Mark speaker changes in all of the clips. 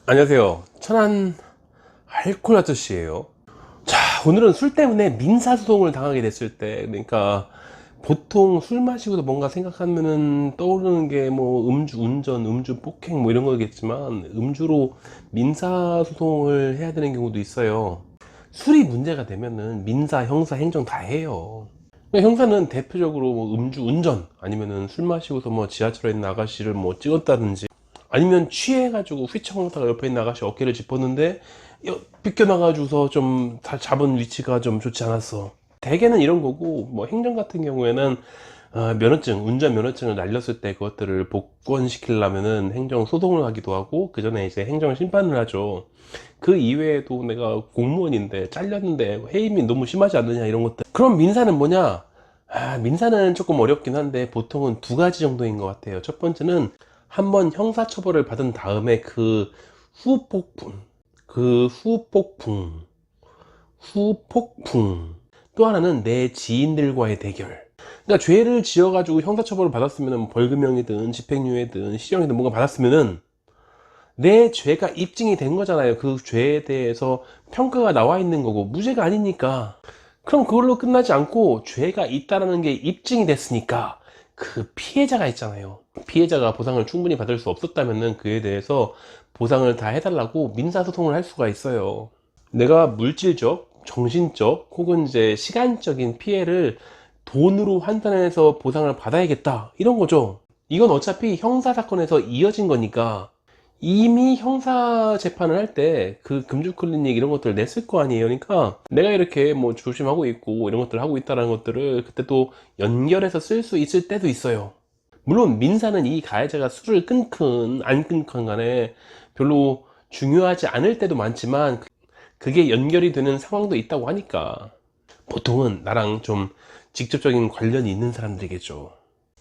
Speaker 1: 안녕하세요. 천안 알코올 아저씨예요. 자, 오늘은 술 때문에 민사소송을 당하게 됐을 때, 그러니까 보통 술 마시고도 뭔가 생각하면은 떠오르는 게 뭐 음주 운전, 음주 폭행 뭐 이런 거겠지만 음주로 민사소송을 해야 되는 경우도 있어요. 술이 문제가 되면은 민사, 형사, 행정 다 해요. 그러니까 형사는 대표적으로 뭐 음주 운전 아니면은 술 마시고서 뭐 지하철에 있는 아가씨를 뭐 찍었다든지 아니면 취해가지고 휘청하다가 옆에 있는 아가씨 어깨를 짚었는데 비껴나가지고서 좀 잡은 위치가 좀 좋지 않았어. 대개는 이런 거고, 뭐 행정 같은 경우에는 면허증, 운전 면허증을 날렸을 때 그것들을 복권시키려면은 행정 소송을 하기도 하고, 그 전에 이제 행정 심판을 하죠. 그 이외에도 내가 공무원인데 잘렸는데 해임이 너무 심하지 않느냐 이런 것들. 그럼 민사는 뭐냐? 민사는 조금 어렵긴 한데 보통은 두 가지 정도인 것 같아요. 첫 번째는 한번 형사처벌을 받은 다음에 그 후폭풍, 후폭풍. 또 하나는 내 지인들과의 대결. 그러니까 죄를 지어가지고 형사처벌을 받았으면 벌금형이든 집행유예든 실형이든 뭔가 받았으면은 내 죄가 입증이 된 거잖아요. 그 죄에 대해서 평가가 나와 있는 거고 무죄가 아니니까. 그럼 그걸로 끝나지 않고 죄가 있다라는 게 입증이 됐으니까 그 피해자가 있잖아요. 피해자가 보상을 충분히 받을 수 없었다면은 그에 대해서 보상을 다 해달라고 민사소송을 할 수가 있어요. 내가 물질적, 정신적 혹은 이제 시간적인 피해를 돈으로 환산해서 보상을 받아야겠다 이런 거죠. 이건 어차피 형사사건에서 이어진 거니까 이미 형사 재판을 할 때 그 금주 클리닉 이런 것들을 냈을 거 아니에요. 그러니까 내가 이렇게 뭐 조심하고 있고 이런 것들을 하고 있다는 것들을 그때 또 연결해서 쓸 수 있을 때도 있어요. 물론 민사는 이 가해자가 술을 끊건 안 끊건 간에 별로 중요하지 않을 때도 많지만 그게 연결이 되는 상황도 있다고 하니까 보통은 나랑 좀 직접적인 관련이 있는 사람들이겠죠.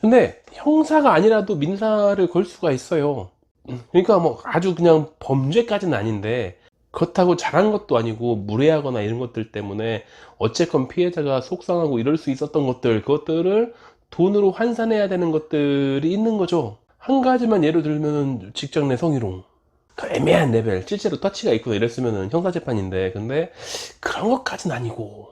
Speaker 1: 근데 형사가 아니라도 민사를 걸 수가 있어요. 그러니까 뭐 아주 그냥 범죄까지는 아닌데 그렇다고 잘한 것도 아니고 무례하거나 이런 것들 때문에 어쨌건 피해자가 속상하고 이럴 수 있었던 것들, 그것들을 돈으로 환산해야 되는 것들이 있는 거죠. 한 가지만 예를 들면 직장 내 성희롱, 그 애매한 레벨, 실제로 터치가 있고 이랬으면 형사재판인데, 근데 그런 것까지는 아니고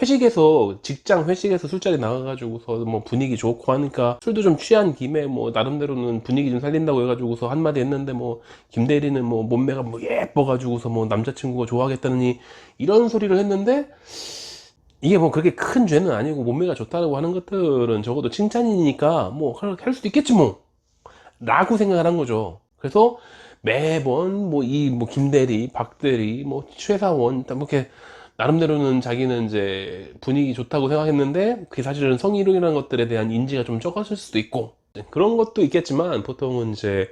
Speaker 1: 회식에서, 직장 회식에서 술자리 나가가지고서 뭐 분위기 좋고 하니까 술도 좀 취한 김에 뭐 나름대로는 분위기 좀 살린다고 해가지고서 한마디 했는데, 뭐 김대리는 뭐 몸매가 뭐 예뻐가지고서 뭐 남자친구가 좋아하겠다느니 이런 소리를 했는데, 이게 뭐 그렇게 큰 죄는 아니고 몸매가 좋다고 하는 것들은 적어도 칭찬이니까 뭐 할 수도 있겠지 뭐 라고 생각을 한 거죠. 그래서 매번 뭐 뭐 김대리, 박대리, 뭐 최사원 뭐 이렇게 나름대로는 자기는 이제 분위기 좋다고 생각했는데 그게 사실은 성희롱이라는 것들에 대한 인지가 좀 적었을 수도 있고 그런 것도 있겠지만, 보통은 이제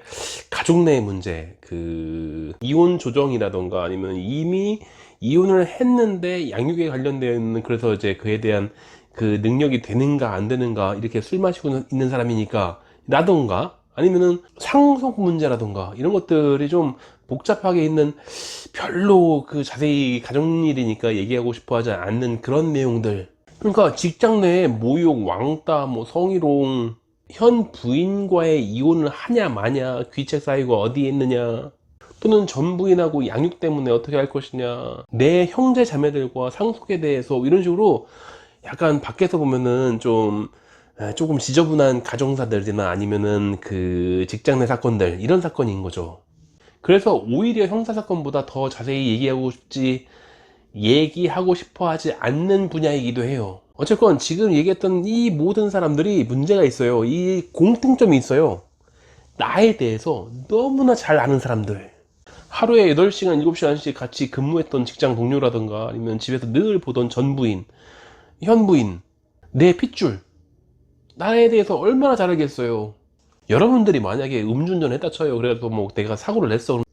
Speaker 1: 가족 내 문제, 그 이혼 조정이라던가 아니면 이미 이혼을 했는데 양육에 관련되어 있는, 그래서 이제 그에 대한 그 능력이 되는가 안 되는가 이렇게 술 마시고 있는 사람이니까 라던가, 아니면은 상속 문제라던가 이런 것들이 좀 복잡하게 있는, 별로 그 자세히 가족일이니까 얘기하고 싶어 하지 않는 그런 내용들. 그러니까 직장 내에 모욕, 왕따, 뭐 성희롱, 현 부인과의 이혼을 하냐 마냐, 귀책 사유가 어디에 있느냐, 또는 전 부인하고 양육 때문에 어떻게 할 것이냐, 내 형제 자매들과 상속에 대해서 이런 식으로 약간 밖에서 보면은 좀 조금 지저분한 가정사들이나 아니면은 그 직장 내 사건들, 이런 사건인 거죠. 그래서 오히려 형사사건보다 더 자세히 얘기하고 싶어 하지 않는 분야이기도 해요. 어쨌건 지금 얘기했던 이 모든 사람들이 문제가 있어요. 이 공통점이 있어요. 나에 대해서 너무나 잘 아는 사람들. 하루에 8시간, 7시간씩 같이 근무했던 직장 동료라던가 아니면 집에서 늘 보던 전부인, 현부인, 내 핏줄. 나에 대해서 얼마나 잘 알겠어요. 여러분들이 만약에 음주운전 했다 쳐요. 그래서 뭐 내가 사고를 냈어.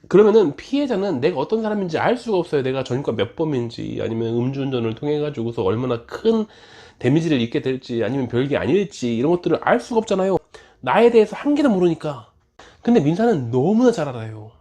Speaker 1: 그러면은 피해자는 내가 어떤 사람인지 알 수가 없어요. 내가 전과 몇 범인지, 아니면 음주운전을 통해 가지고서 얼마나 큰 데미지를 입게 될지, 아니면 별게 아닐지, 이런 것들을 알 수가 없잖아요. 나에 대해서 한 개도 모르니까. 근데 민사는 너무나 잘 알아요.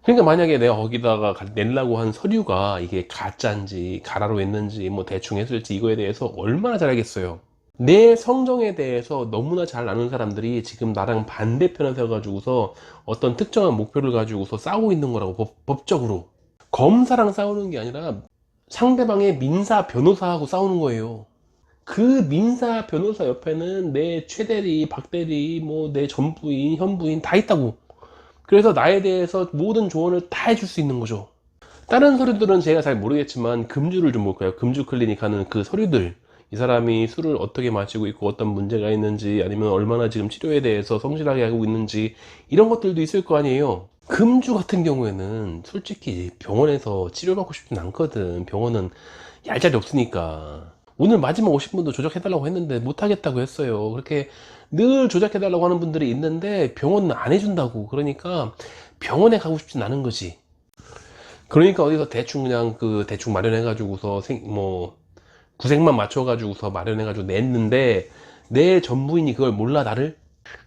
Speaker 1: 그러니까 만약에 내가 거기다가 내려고 한 서류가 이게 가짜인지 가라로 했는지 뭐 대충 했을지 이거에 대해서 얼마나 잘 알겠어요. 내 성정에 대해서 너무나 잘 아는 사람들이 지금 나랑 반대편에 서가지고서 어떤 특정한 목표를 가지고서 싸우고 있는 거라고. 법적으로 검사랑 싸우는 게 아니라 상대방의 민사 변호사하고 싸우는 거예요. 그 민사 변호사 옆에는 내 최대리, 박대리, 뭐 내 전부인, 현부인 다 있다고. 그래서 나에 대해서 모든 조언을 다 해줄 수 있는 거죠. 다른 서류들은 제가 잘 모르겠지만 금주를 좀 볼까요? 금주 클리닉 하는 그 서류들, 이 사람이 술을 어떻게 마시고 있고 어떤 문제가 있는지, 아니면 얼마나 지금 치료에 대해서 성실하게 하고 있는지, 이런 것들도 있을 거 아니에요. 금주 같은 경우에는 솔직히 병원에서 치료받고 싶진 않거든. 병원은 얄짤이 없으니까. 오늘 마지막 오신 분도 조작해달라고 했는데 못하겠다고 했어요. 그렇게 늘 조작해달라고 하는 분들이 있는데 병원은 안 해준다고. 그러니까 병원에 가고 싶진 않은 거지. 그러니까 어디서 대충 그냥 그 대충 마련해가지고서 뭐 구색만 맞춰가지고서 마련해가지고 냈는데 내 전부인이 그걸 몰라 나를?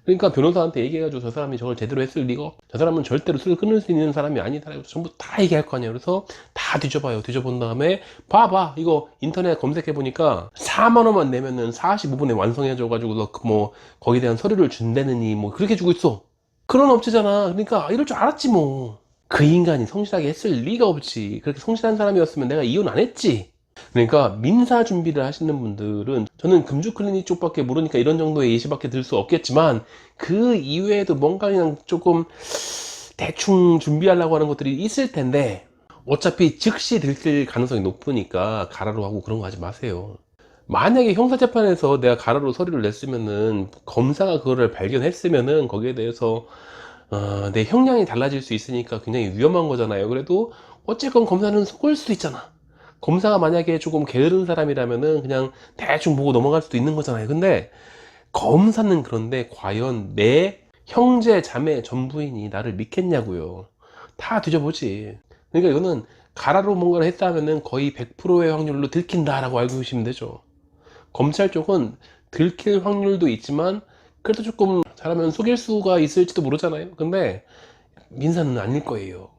Speaker 1: 그러니까 변호사한테 얘기해가지고 저 사람이 저걸 제대로 했을 리가, 저 사람은 절대로 술을 끊을 수 있는 사람이 아니다, 전부 다 얘기할 거 아니에요. 그래서 다 뒤져봐요. 뒤져본 다음에 봐봐, 이거 인터넷 검색해보니까 4만 원만 내면은 45분에 완성해줘가지고 뭐 거기에 대한 서류를 준다느니 뭐 그렇게 주고 있어. 그런 업체잖아. 그러니까 이럴 줄 알았지 뭐. 그 인간이 성실하게 했을 리가 없지. 그렇게 성실한 사람이었으면 내가 이혼 안 했지. 그러니까 민사 준비를 하시는 분들은, 저는 금주 클리닉 쪽밖에 모르니까 이런 정도의 예시밖에 들 수 없겠지만 그 이외에도 뭔가 그냥 조금 대충 준비하려고 하는 것들이 있을 텐데, 어차피 즉시 들킬 가능성이 높으니까 가라로 하고 그런 거 하지 마세요. 만약에 형사재판에서 내가 가라로 서류를 냈으면은, 검사가 그거를 발견했으면은 거기에 대해서 내 형량이 달라질 수 있으니까 굉장히 위험한 거잖아요. 그래도 어쨌건 검사는 속을 수도 있잖아. 검사가 만약에 조금 게으른 사람이라면은 그냥 대충 보고 넘어갈 수도 있는 거잖아요. 근데 검사는, 그런데 과연 내 형제, 자매, 전부인이 나를 믿겠냐고요. 다 뒤져보지. 그러니까 이거는 가라로 뭔가를 했다면은 거의 100%의 확률로 들킨다라고 알고 계시면 되죠. 검찰 쪽은 들킬 확률도 있지만 그래도 조금 잘하면 속일 수가 있을지도 모르잖아요. 근데 민사는 아닐 거예요.